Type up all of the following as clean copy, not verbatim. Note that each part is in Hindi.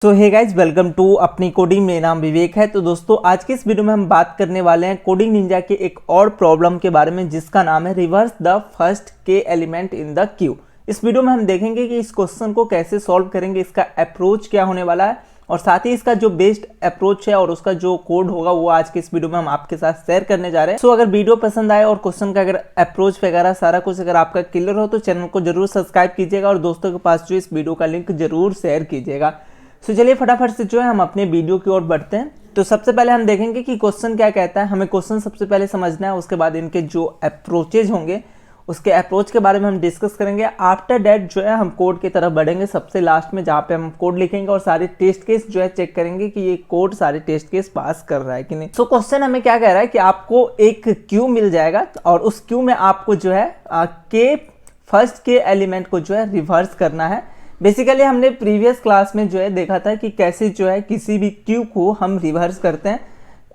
तो हे गाइज वेलकम टू अपनी कोडिंग। मेरा नाम विवेक है। तो दोस्तों आज के इस वीडियो में हम बात करने वाले हैं कोडिंग निंजा के एक और प्रॉब्लम के बारे में जिसका नाम है रिवर्स द फर्स्ट के एलिमेंट इन द क्यू। इस वीडियो में हम देखेंगे कि इस क्वेश्चन को कैसे सॉल्व करेंगे, इसका अप्रोच क्या होने वाला है और साथ ही इसका जो बेस्ट अप्रोच है और उसका जो कोड होगा वो आज के इस वीडियो में हम आपके साथ शेयर करने जा रहे हैं। सो अगर वीडियो पसंद आए और क्वेश्चन का अगर अप्रोच वगैरह सारा कुछ अगर आपका क्लियर हो तो चैनल को जरूर सब्सक्राइब कीजिएगा और दोस्तों के पास जो इस वीडियो का लिंक जरूर शेयर कीजिएगा। तो चलिए फटाफट से जो है हम अपने वीडियो की ओर बढ़ते हैं। तो सबसे पहले हम देखेंगे कि क्वेश्चन क्या कहता है। हमें क्वेश्चन सबसे पहले समझना है, उसके बाद इनके जो अप्रोचेज होंगे उसके अप्रोच के बारे में हम डिस्कस करेंगे। आफ्टर दैट जो है हम कोड की तरफ बढ़ेंगे सबसे लास्ट में, जहाँ पे हम कोड लिखेंगे और सारे टेस्ट केस जो है चेक करेंगे कि ये कोड सारे टेस्ट केस पास कर रहा है कि नहीं। सो क्वेश्चन हमें क्या कह रहा है कि आपको एक क्यू मिल जाएगा और उस क्यू में आपको जो है के फर्स्ट के एलिमेंट को जो है रिवर्स करना है। बेसिकली हमने प्रीवियस क्लास में जो है देखा था कि कैसे जो है किसी भी क्यू को हम रिवर्स करते हैं।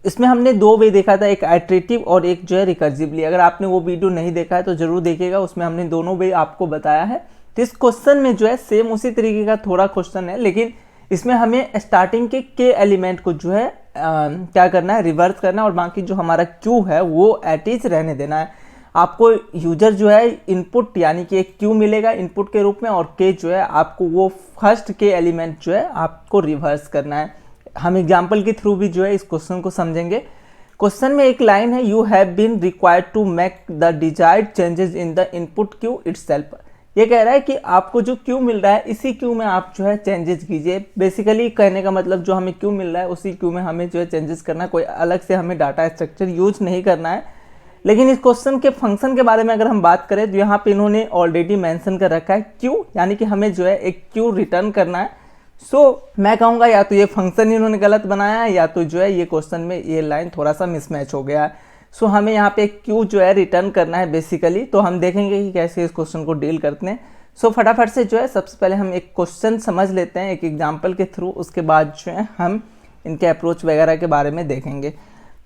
इसमें हमने दो वे देखा था, एक आइटरेटिव और एक जो है रिकर्सिवली। अगर आपने वो वीडियो नहीं देखा है तो जरूर देखिएगा, उसमें हमने दोनों वे आपको बताया है। तो इस क्वेश्चन में जो है सेम उसी तरीके का थोड़ा क्वेश्चन है, लेकिन इसमें हमें स्टार्टिंग के एलिमेंट को जो है क्या करना है, रिवर्स करना है और बाकी जो हमारा क्यू है वो एट इज रहने देना है। आपको यूजर जो है इनपुट यानी कि एक क्यू मिलेगा इनपुट के रूप में और के जो है आपको वो फर्स्ट के एलिमेंट जो है आपको रिवर्स करना है। हम एग्जांपल के थ्रू भी जो है इस क्वेश्चन को समझेंगे। क्वेश्चन में एक लाइन है, you have been required to make the desired changes in the input Q itself. ये कह रहा है कि आपको जो क्यू मिल रहा है इसी क्यू में आप जो है चेंजेस कीजिए। बेसिकली कहने का मतलब जो हमें क्यू मिल रहा है उसी क्यू में हमें जो है चेंजेस करना है, कोई अलग से हमें डाटा स्ट्रक्चर यूज नहीं करना है। लेकिन इस क्वेश्चन के फंक्शन के बारे में अगर हम बात करें तो यहाँ पे इन्होंने ऑलरेडी मेंशन कर रखा है क्यू, यानी कि हमें जो है एक क्यू रिटर्न करना है। सो मैं कहूँगा या तो ये फंक्शन इन्होंने गलत बनाया है या तो जो है ये क्वेश्चन में ये लाइन थोड़ा सा मिसमैच हो गया है। सो हमें यहाँ पे एक क्यू जो है रिटर्न करना है बेसिकली। तो हम देखेंगे कि कैसे इस क्वेश्चन को डील करते हैं। सो फटाफट से जो है सबसे पहले हम एक क्वेश्चन समझ लेते हैं एक एग्जाम्पल के थ्रू, उसके बाद जो है हम इनके अप्रोच वगैरह के बारे में देखेंगे।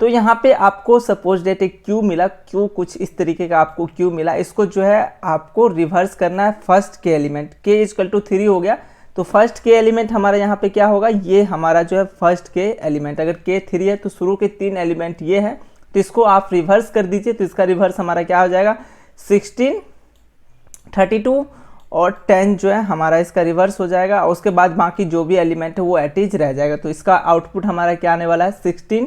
तो यहाँ पे आपको सपोज डेट एक क्यू मिला, क्यू कुछ इस तरीके का आपको क्यू मिला, इसको जो है आपको रिवर्स करना है फर्स्ट के एलिमेंट। के इक्वल टू 3 हो गया तो फर्स्ट के एलिमेंट हमारा यहाँ पे क्या होगा, ये हमारा जो है फर्स्ट के एलिमेंट। अगर के 3 है तो शुरू के 3 एलिमेंट ये है, तो इसको आप रिवर्स कर दीजिए। तो इसका रिवर्स हमारा क्या हो जाएगा, 16, 32 और 10 जो है हमारा इसका रिवर्स हो जाएगा। और उसके बाद बाकी जो भी एलिमेंट है वो एट इज रह जाएगा। तो इसका आउटपुट हमारा क्या आने वाला है, 16,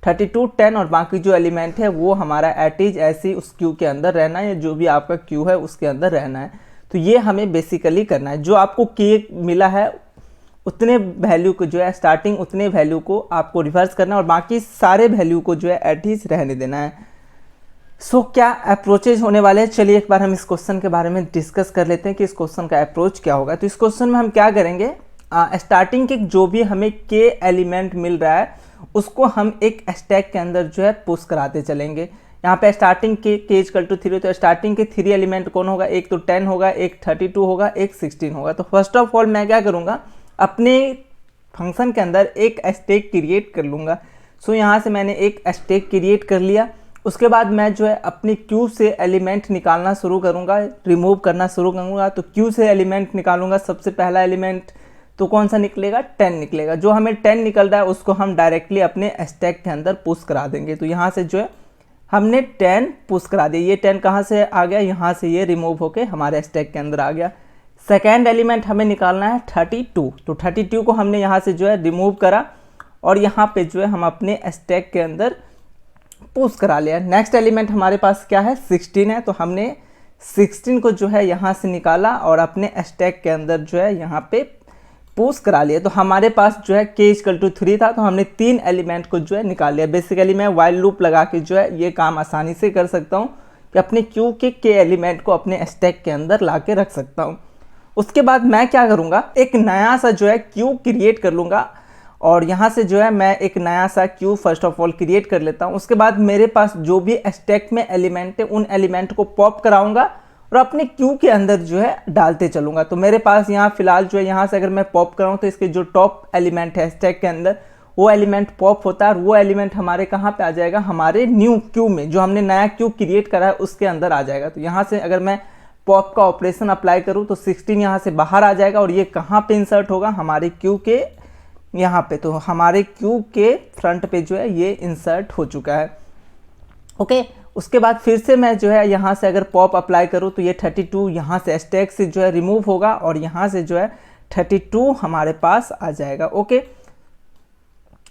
32, 10 और बाकी जो एलिमेंट है वो हमारा एट इज ऐसी उस क्यू के अंदर रहना है, या जो भी आपका क्यू है उसके अंदर रहना है। तो ये हमें बेसिकली करना है। जो आपको के मिला है उतने वैल्यू को जो है स्टार्टिंग उतने वैल्यू को आपको रिवर्स करना है और बाकी सारे वैल्यू को जो है एट इज रहने देना है। सो क्या अप्रोचेज होने वाले हैं, चलिए एक बार हम इस क्वेश्चन के बारे में डिस्कस कर लेते हैं कि इस क्वेश्चन का अप्रोच क्या होगा। तो इस क्वेश्चन में हम क्या करेंगे, स्टार्टिंग के जो भी हमें के एलिमेंट मिल रहा है उसको हम एक स्टैक के अंदर जो है पुश कराते चलेंगे। यहाँ पे स्टार्टिंग के इक्वल टू 3 तो स्टार्टिंग के 3 एलिमेंट कौन होगा, एक तो 10 होगा, एक 32 होगा, एक 16 होगा। तो फर्स्ट ऑफ ऑल मैं क्या करूँगा, अपने फंक्शन के अंदर एक स्टैक क्रिएट कर लूँगा। सो यहाँ से मैंने एक स्टैक क्रिएट कर लिया। उसके बाद मैं जो है अपनी क्यू से एलिमेंट निकालना शुरू करूँगा, रिमूव करना शुरू करूँगा। तो क्यू से एलिमेंट निकालूंगा, सबसे पहला एलिमेंट तो कौन सा निकलेगा, 10 निकलेगा। जो हमें 10 निकल रहा है उसको हम डायरेक्टली अपने स्टैक के अंदर पुश करा देंगे। तो यहाँ से जो है हमने 10 पुश करा दिया। ये 10 कहाँ से आ गया, यहाँ से ये रिमूव होके हमारे स्टैक के अंदर आ गया। सेकेंड एलिमेंट हमें निकालना है 32। तो 32 को हमने यहाँ से जो है रिमूव करा और यहाँ पे जो है हम अपने स्टैक के अंदर पुश करा लिया। नेक्स्ट एलिमेंट हमारे पास क्या है, 16 है। तो हमने 16 को जो है यहाँ से निकाला और अपने स्टैक के अंदर जो है यहाँ पे पुश करा लिया। तो हमारे पास जो है के इक्वल टू 3 था तो हमने 3 एलिमेंट को जो है निकाल लिया। बेसिकली मैं वाइल लूप लगा के जो है ये काम आसानी से कर सकता हूँ कि अपने क्यू के एलिमेंट को अपने स्टैक के अंदर ला के रख सकता हूँ। उसके बाद मैं क्या करूँगा, एक नया सा जो है क्यू क्रिएट कर लूँगा और यहाँ से जो है मैं एक नया सा Q first of all create कर लेता हूँ। उसके बाद मेरे पास जो भी स्टैक में एलिमेंट है उन एलिमेंट को पॉप कराऊंगा और अपने क्यू के अंदर जो है डालते चलूंगा। तो मेरे पास यहाँ फिलहाल जो है यहाँ से अगर मैं पॉप कराऊँ तो इसके जो टॉप एलिमेंट है स्टैक के अंदर वो एलिमेंट पॉप होता है और वो एलिमेंट हमारे कहाँ पे आ जाएगा, हमारे न्यू क्यू में, जो हमने नया क्यू क्रिएट करा है उसके अंदर आ जाएगा। तो यहाँ से अगर मैं पॉप का ऑपरेशन अप्लाई करूँ तो 16 यहाँ से बाहर आ जाएगा और ये कहाँ पे इंसर्ट होगा, हमारे क्यू के यहाँ पे, तो हमारे क्यू के फ्रंट पे जो है ये इंसर्ट हो चुका है। ओके, उसके बाद फिर से मैं जो है यहाँ से अगर पॉप अप्लाई करूँ तो ये 32 यहाँ से स्टैक से जो है रिमूव होगा और यहाँ से जो है 32 हमारे पास आ जाएगा। ओके,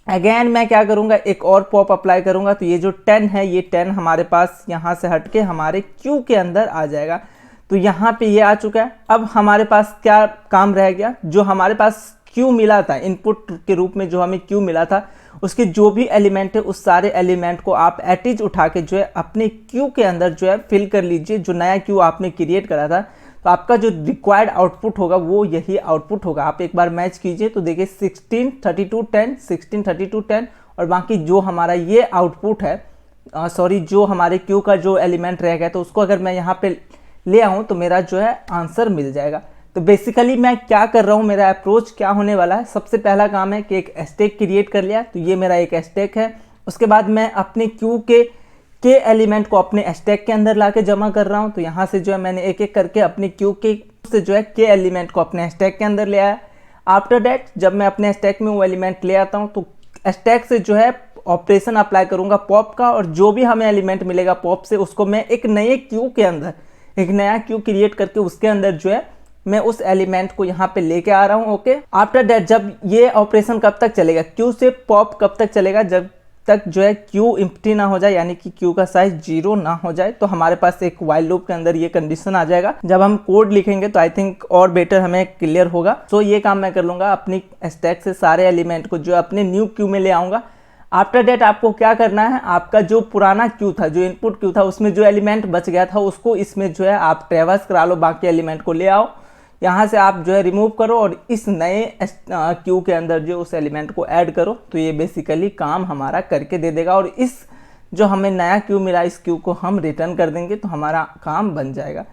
अगेन मैं क्या करूँगा, एक और पॉप अप्लाई करूँगा तो ये जो 10 है ये 10 हमारे पास यहाँ से हट के हमारे क्यू के अंदर आ जाएगा। तो यहाँ पे ये आ चुका है। अब हमारे पास क्या काम रह गया, जो हमारे पास क्यू मिला था इनपुट के रूप में, जो हमें क्यू मिला था उसके जो भी एलिमेंट है उस सारे एलिमेंट को आप एटिज उठा के जो है अपने क्यू के अंदर जो है फिल कर लीजिए। जो नया क्यू आपने क्रिएट करा था तो आपका जो रिक्वायर्ड आउटपुट होगा वो यही आउटपुट होगा। आप एक बार मैच कीजिए तो देखिए 16 32 10 16 32 10 और बाकी जो हमारा ये आउटपुट है, सॉरी जो हमारे क्यू का जो एलिमेंट रह गया तो उसको अगर मैं यहाँ पे ले आऊँ तो मेरा जो है आंसर मिल जाएगा। तो बेसिकली मैं क्या कर रहा हूँ, मेरा अप्रोच क्या होने वाला है, सबसे पहला काम है कि एक स्टैक क्रिएट कर लिया, तो ये मेरा एक स्टैक है। उसके बाद मैं अपने क्यू के एलिमेंट को अपने स्टैक के अंदर लाके जमा कर रहा हूँ। तो यहाँ से जो है मैंने एक एक करके अपने क्यू के से जो है के एलिमेंट को अपने स्टैक के अंदर ले आया। आफ्टर दैट जब मैं अपने स्टैक में वो एलिमेंट ले आता हूँ तो स्टैक से जो है ऑपरेशन अप्लाई करूँगा पॉप का, और जो भी हमें एलिमेंट मिलेगा पॉप से उसको मैं एक नए क्यू के अंदर एक नया क्यू क्रिएट करके उसके अंदर जो है मैं उस एलिमेंट को यहाँ पे लेके आ रहा हूँ। ओके, आफ्टर दैट जब ये ऑपरेशन कब तक चलेगा, क्यू से पॉप कब तक चलेगा, जब तक जो है क्यू एम्प्टी ना हो जाए, यानी कि क्यू का साइज 0 ना हो जाए। तो हमारे पास एक व्हाइल लूप के अंदर ये कंडीशन आ जाएगा। जब हम कोड लिखेंगे तो आई थिंक और बेटर हमें क्लियर होगा। सो ये काम मैं कर लूँगा, अपनी स्टैक से सारे एलिमेंट को जो अपने न्यू क्यू में ले आऊँगा। आफ्टर डेट आपको क्या करना है, आपका जो पुराना क्यू था, जो इनपुट क्यू था, उसमें जो एलिमेंट बच गया था उसको इसमें जो है आप ट्रेवर्स करा लो, बाकी एलिमेंट को ले आओ, यहाँ से आप जो है रिमूव करो और इस नए क्यू के अंदर जो उस एलिमेंट को ऐड करो। तो ये बेसिकली काम हमारा करके दे देगा और इस जो हमें नया क्यू मिला इस क्यू को हम रिटर्न कर देंगे तो हमारा काम बन जाएगा।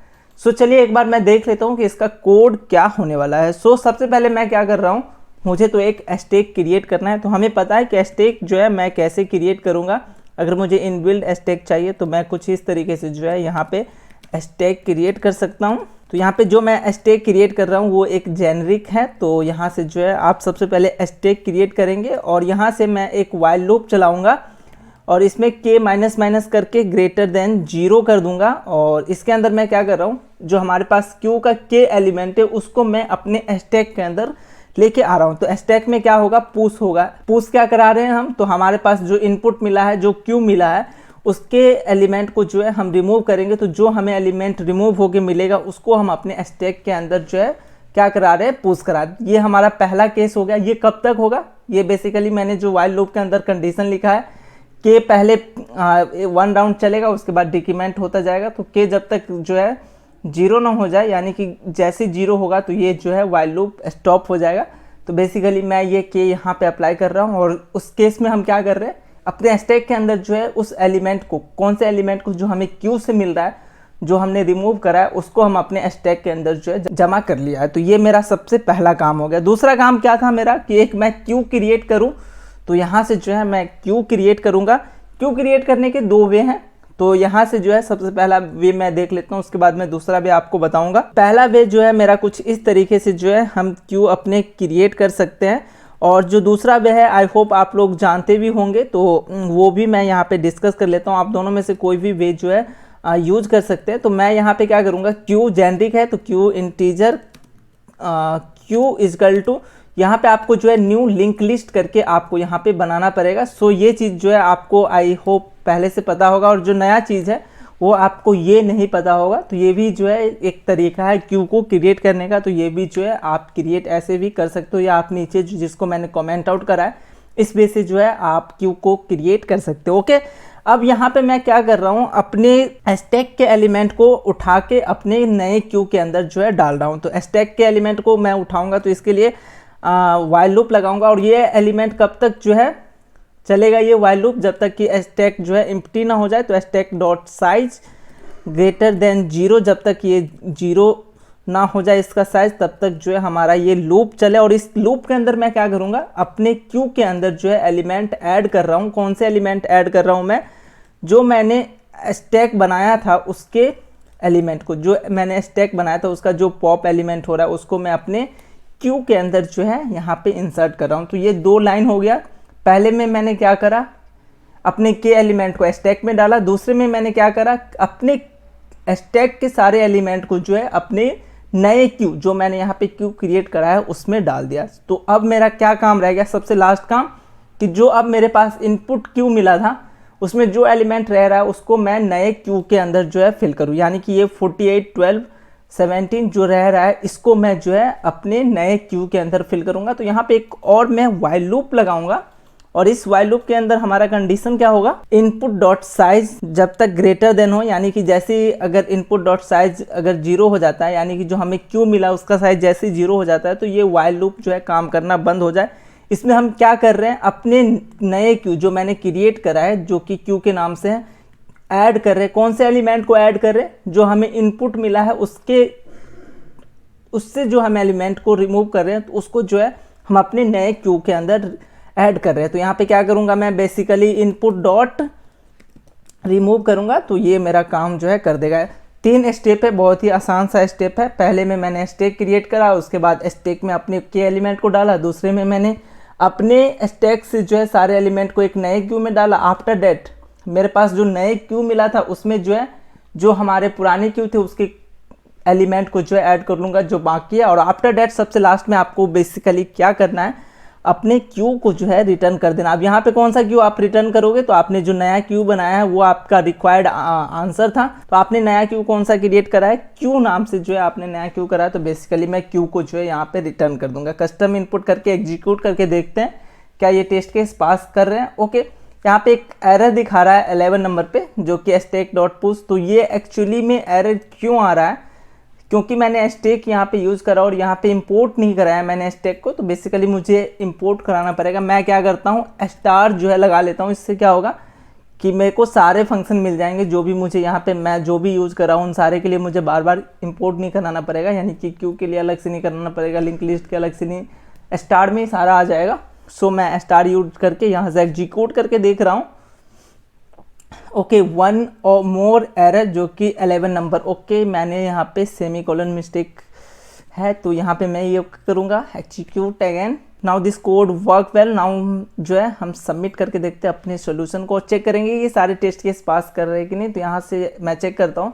सो चलिए एक बार मैं देख लेता हूँ कि इसका कोड क्या होने वाला है। सो सबसे पहले मैं क्या कर रहा हूँ, मुझे तो एक स्टैक क्रिएट करना है। तो हमें पता है कि स्टैक जो है मैं कैसे क्रिएट करूँगा। अगर मुझे इनबिल्ट स्टैक चाहिए तो मैं कुछ इस तरीके से जो है यहाँ पे स्टैक क्रिएट कर सकता हूँ। तो यहाँ पे जो मैं स्टैक क्रिएट कर रहा हूँ वो एक जेनरिक है। तो यहाँ से जो है आप सबसे पहले स्टैक क्रिएट करेंगे और यहाँ से मैं एक व्हाइल लूप चलाऊँगा और इसमें के माइनस माइनस करके ग्रेटर देन 0 कर दूंगा। और इसके अंदर मैं क्या कर रहा हूँ, जो हमारे पास क्यू का के एलिमेंट है उसको मैं अपने स्टैक के अंदर लेके आ रहा हूँ। तो स्टैक में क्या होगा, पुश होगा। पुश क्या करा रहे हैं हम, तो हमारे पास जो इनपुट मिला है, जो क्यू मिला है, उसके एलिमेंट को जो है हम रिमूव करेंगे। तो जो हमें एलिमेंट रिमूव होके मिलेगा उसको हम अपने स्टैक के अंदर जो है क्या करा रहे हैं, पुश करा। ये हमारा पहला केस हो गया। ये कब तक होगा, ये बेसिकली मैंने जो व्हाइल लूप के अंदर कंडीशन लिखा है के पहले 1 राउंड चलेगा, उसके बाद डिक्रीमेंट होता जाएगा। तो के जब तक जो है 0 ना हो जाए, यानी कि जैसे 0 होगा तो ये जो है व्हाइल लूप स्टॉप हो जाएगा। तो बेसिकली मैं ये के यहाँ पे अप्लाई कर रहा हूँ और उस केस में हम क्या कर रहे हैं, अपने स्टैक के अंदर जो है उस एलिमेंट को, कौन से एलिमेंट को जो हमें क्यू से मिल रहा है, जो हमने रिमूव करा है, उसको हम अपने स्टैक के अंदर जो है जमा कर लिया है। तो ये मेरा सबसे पहला काम हो गया। दूसरा काम क्या था मेरा, कि एक मैं क्यू क्रिएट करूँ। तो यहाँ से जो है मैं क्यू क्रिएट करूँगा। क्यू क्रिएट करने के 2 वे हैं। तो यहाँ से जो है सबसे पहला वे मैं देख लेता हूँ, उसके बाद मैं दूसरा वे आपको बताऊँगा। पहला वे जो है मेरा कुछ इस तरीके से जो है हम क्यू अपने क्रिएट कर सकते हैं। और जो दूसरा वे है, आई होप आप लोग जानते भी होंगे, तो वो भी मैं यहाँ पे डिस्कस कर लेता हूँ। आप दोनों में से कोई भी वे जो है यूज कर सकते हैं। तो मैं यहाँ पे क्या करूँगा, क्यू जेनरिक है तो Q integer Q is equal to, यहाँ पे आपको जो है न्यू लिंक लिस्ट करके आपको यहाँ पे बनाना पड़ेगा। सो ये चीज़ जो है आपको आई होप पहले से पता होगा, और जो नया चीज़ है वो आपको ये नहीं पता होगा। तो ये भी जो है एक तरीका है क्यू को क्रिएट करने का। तो ये भी जो है आप क्रिएट ऐसे भी कर सकते हो, या आप नीचे जिसको मैंने कमेंट आउट करा है इस वे से जो है आप क्यू को क्रिएट कर सकते हो। ओके, अब यहाँ पे मैं क्या कर रहा हूँ, अपने स्टैक के एलिमेंट को उठा के अपने नए क्यू के अंदर जो है डाल रहा हूँ। तो स्टैक के एलिमेंट को मैं उठाऊँगा तो इसके लिए व्हाइल लूप लगाऊंगा। और ये एलिमेंट कब तक जो है चलेगा, ये व्हाइल लूप, जब तक कि स्टैक जो है एम्प्टी ना हो जाए। तो stack dot size greater than 0, जब तक ये 0 ना हो जाए इसका साइज, तब तक जो है हमारा ये लूप चले। और इस लूप के अंदर मैं क्या करूँगा, अपने क्यू के अंदर जो है एलिमेंट ऐड कर रहा हूँ। कौन से एलिमेंट ऐड कर रहा हूँ मैं, जो मैंने स्टैक बनाया था उसके एलिमेंट को, जो मैंने स्टैक बनाया था उसका जो पॉप एलिमेंट हो रहा है उसको मैं अपने क्यू के अंदर जो है यहाँ पे इंसर्ट कर रहा हूँ। तो ये 2 लाइन हो गया। पहले में मैंने क्या करा, अपने के एलिमेंट को स्टैक में डाला। दूसरे में मैंने क्या करा, अपने स्टैक के सारे एलिमेंट को जो है अपने नए क्यू, जो मैंने यहाँ पे क्यू क्रिएट करा है, उसमें डाल दिया। तो अब मेरा क्या काम रह गया, सबसे लास्ट काम, कि जो अब मेरे पास इनपुट क्यू मिला था उसमें जो एलिमेंट रह रहा है उसको मैं नए क्यू के अंदर जो है फिल करूँ। यानी कि ये 48, 12, 17 जो रह रहा है इसको मैं जो है अपने नए क्यू के अंदर फिल करूँगा। तो यहाँ पे एक और मैं वाइल लूप लगाऊंगा और इस वाइल लूप के अंदर हमारा कंडीशन क्या होगा, इनपुट डॉट साइज जब तक ग्रेटर देन हो, यानी कि जैसे अगर इनपुट डॉट साइज अगर 0 हो जाता है, यानी कि जो हमें क्यू मिला उसका साइज जैसे 0 हो जाता है, तो ये वाइल लूप जो है काम करना बंद हो जाए। इसमें हम क्या कर रहे हैं, अपने नए क्यू जो मैंने क्रिएट करा है, जो कि क्यू के नाम से है, ऐड कर रहे हैं। कौन से एलिमेंट को ऐड कर रहे हैं, जो हमें इनपुट मिला है उससे जो हम एलिमेंट को रिमूव कर रहे हैं, तो उसको जो है हम अपने नए क्यू के अंदर ऐड कर रहे हैं। तो यहाँ पे क्या करूँगा, मैं बेसिकली इनपुट डॉट रिमूव करूँगा, तो ये मेरा काम जो है कर देगा। 3 स्टेप है, बहुत ही आसान सा स्टेप है। पहले में मैंने स्टैक क्रिएट करा, उसके बाद स्टैक में अपने के एलिमेंट को डाला, दूसरे में मैंने अपने स्टैक से जो है सारे एलिमेंट को एक नए क्यू में डाला। आफ्टर दैट मेरे पास जो नए क्यू मिला था उसमें जो है जो हमारे पुराने क्यू थे उसके एलिमेंट को जो है ऐड कर लूँगा जो बाकी है। और आफ्टर दैट सबसे लास्ट में आपको बेसिकली क्या करना है, अपने क्यू को जो है रिटर्न कर देना। अब यहाँ पे कौन सा क्यू आप रिटर्न करोगे, तो आपने जो नया क्यू बनाया है वो आपका रिक्वायर्ड आंसर था। तो आपने नया क्यू कौन सा क्रिएट करा है, क्यू नाम से जो है आपने नया क्यू करा है। तो बेसिकली मैं क्यू को जो है यहाँ पे रिटर्न कर दूंगा। कस्टम इनपुट करके एग्जीक्यूट करके देखते हैं क्या ये टेस्ट केस पास कर रहे हैं। ओके, यहाँ पे एक एरर दिखा रहा है 11 नंबर पे, जो कि स्टैक डॉट पुश। तो ये एक्चुअली में एरर क्यों आ रहा है, क्योंकि मैंने स्टैक यहाँ पे यूज़ करा और यहाँ पे इंपोर्ट नहीं कराया मैंने स्टैक को। तो बेसिकली मुझे इंपोर्ट कराना पड़ेगा। मैं क्या करता हूँ, स्टार जो है लगा लेता हूँ। इससे क्या होगा कि मेरे को सारे फंक्शन मिल जाएंगे जो भी मुझे यहाँ पे मैं जो भी यूज़ कर रहा हूँ उन सारे के लिए मुझे बार बार इंपोर्ट नहीं कराना पड़ेगा। यानी कि क्यू के लिए अलग से नहीं कराना पड़ेगा, लिंक लिस्ट के अलग से नहीं, स्टार में ही सारा आ जाएगा। सो मैं स्टार यूज करके यहाँ से एग्जीक्यूट करके देख रहा हूँ। ओके, 1 और मोर एरर जो कि 11 नंबर। ओके, मैंने यहाँ पे सेमीकोलन मिस्टेक है, तो यहाँ पे मैं ये करूँगा execute again. Now this code work well. Now जो है हम सबमिट करके देखते हैं अपने सॉल्यूशन को, चेक करेंगे ये सारे टेस्ट केस पास कर रहे हैं कि नहीं। तो यहाँ से मैं चेक करता हूँ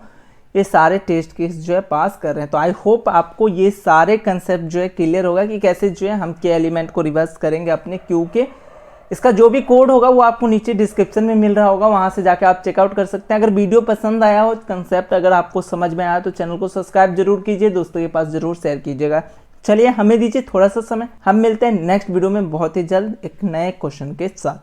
ये सारे टेस्ट केस जो है पास कर रहे हैं। तो आई होप आपको ये सारे कंसेप्ट जो है क्लियर होगा कि कैसे जो है हम के एलिमेंट को रिवर्स करेंगे अपने क्यू के। इसका जो भी कोड होगा वो आपको नीचे डिस्क्रिप्शन में मिल रहा होगा, वहां से जाके आप चेकआउट कर सकते हैं। अगर वीडियो पसंद आया हो, कंसेप्ट अगर आपको समझ में आया तो चैनल को सब्सक्राइब जरूर कीजिए, दोस्तों के पास जरूर शेयर कीजिएगा। चलिए हमें दीजिए थोड़ा सा समय, हम मिलते हैं नेक्स्ट वीडियो में बहुत ही जल्द एक नए क्वेश्चन के साथ।